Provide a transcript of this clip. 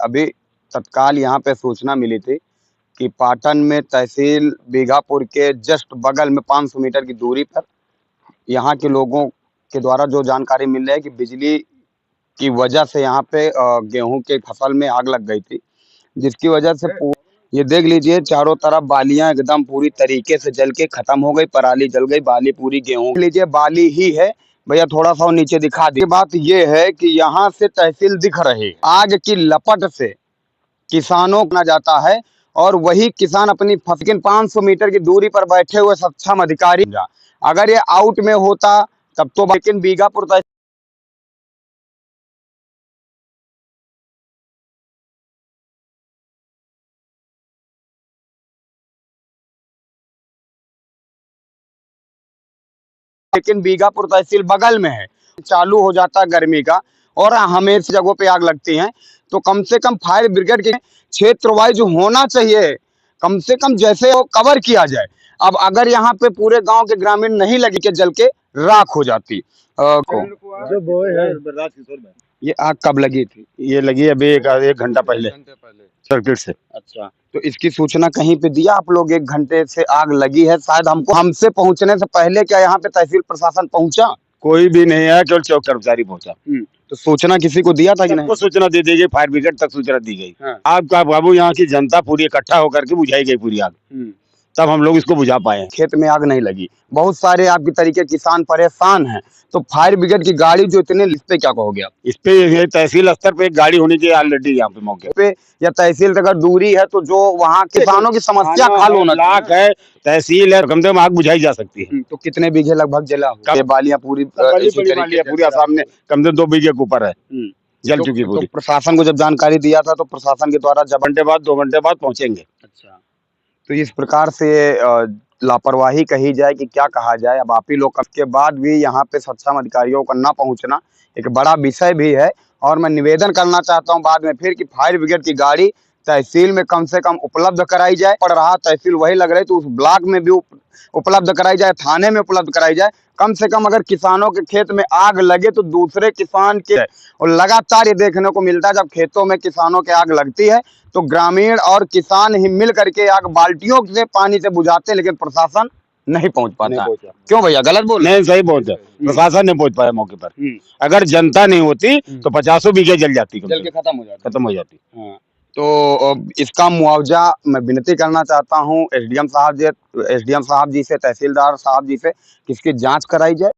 अभी तत्काल यहाँ पे सूचना मिली थी कि पाटन में तहसील बीघापुर के जस्ट बगल में 500 मीटर की दूरी पर यहाँ के लोगों के द्वारा जो जानकारी मिल रही है कि बिजली की वजह से यहाँ पे गेहूं के फसल में आग लग गई थी, जिसकी वजह से ये देख लीजिए चारों तरफ बालियां एकदम पूरी तरीके से जल के खत्म हो गई, पराली जल गई, बाली पूरी गेहूं लीजिए बाली ही है। भैया थोड़ा सा नीचे दिखा दी। बात ये है कि यहाँ से तहसील दिख रही, आग की लपट से किसानों को ना जाता है और वही किसान अपनी फसल 500 मीटर की दूरी पर बैठे हुए सक्षम अधिकारी, अगर ये आउट में होता तब तो, लेकिन बीघापुर तहसील बगल में है, चालू हो जाता गर्मी का और हमेशा जगहों पे आग लगती हैं, तो कम से कम फायर ब्रिगेड के क्षेत्र वाइज होना चाहिए, कम से कम जैसे वो कवर किया जाए। अब अगर यहाँ पे पूरे गांव के ग्रामीण नहीं लगी के जल के राख हो जाती। जो बोए है ये आग कब लगी थी? ये लगी अभी एक घंटा पहले सर्किट से। अच्छा, तो इसकी सूचना कहीं पे दिया आप लोग? 1 घंटे से आग लगी है, शायद हमसे पहुंचने से पहले क्या यहाँ पे तहसील प्रशासन पहुंचा? कोई भी नहीं आया, केवल चौक कर्मचारी पहुंचा। तो सूचना किसी को दिया था कि नहीं? सूचना दे दी गई, फायर ब्रिगेड तक सूचना दी गई। हाँ। आपका बाबू यहाँ की जनता पूरी इकट्ठा होकर के बुझाई गई पूरी आग, तब हम लोग इसको बुझा पाए। खेत में आग नहीं लगी, बहुत सारे आपके तरीके किसान परेशान हैं, तो फायर ब्रिगेड की गाड़ी जो इतने, इस पे क्या कहोगे आप? इस पे तहसील स्तर पे एक गाड़ी होनी चाहिए ऑलरेडी यहाँ पे मौके पे, या तहसील से अगर दूरी है तो जो वहाँ किसानों की समस्या हल होना लाख है, तहसील है, कम से कम आग बुझाई जा सकती है। तो कितने बीघे लगभग जला? बालियां पूरी पूरी आसाम में कम से कम 2 बीघे के ऊपर है, जल चुकी पूरी। प्रशासन को जब जानकारी दिया था तो प्रशासन के द्वारा जब 2 घंटे बाद पहुंचेंगे। अच्छा, तो इस प्रकार से लापरवाही कही जाए कि क्या कहा जाए। अब आप ही लोग के बाद भी यहाँ पे सक्षम अधिकारियों का ना पहुँचना एक बड़ा विषय भी है, और मैं निवेदन करना चाहता हूँ बाद में फिर कि फायर ब्रिगेड की गाड़ी तहसील में कम से कम उपलब्ध कराई जाए। पड़ रहा तहसील वही लग रही, तो उस ब्लॉक में भी उपलब्ध कराई जाए, थाने में उपलब्ध कराई जाए। कम से कम अगर किसानों के खेत में आग लगे तो दूसरे किसान के, और लगातार ये देखने को मिलता है जब खेतों में किसानों के आग लगती है तो ग्रामीण और किसान ही मिल करके आग बाल्टियों से पानी से बुझाते हैं, लेकिन प्रशासन नहीं पहुंच पाता। क्यों भैया, गलत बोल? नहीं, सही बोलते हैं, प्रशासन नहीं पहुंच पाया मौके पर। अगर जनता नहीं होती तो 50 बीघे जल जाती, जल के खत्म हो जाती। हाँ। तो इसका मुआवजा मैं विनती करना चाहता हूँ एसडीएम साहब जी से, तहसीलदार साहब जी से, कि इसकी जांच कराई जाए।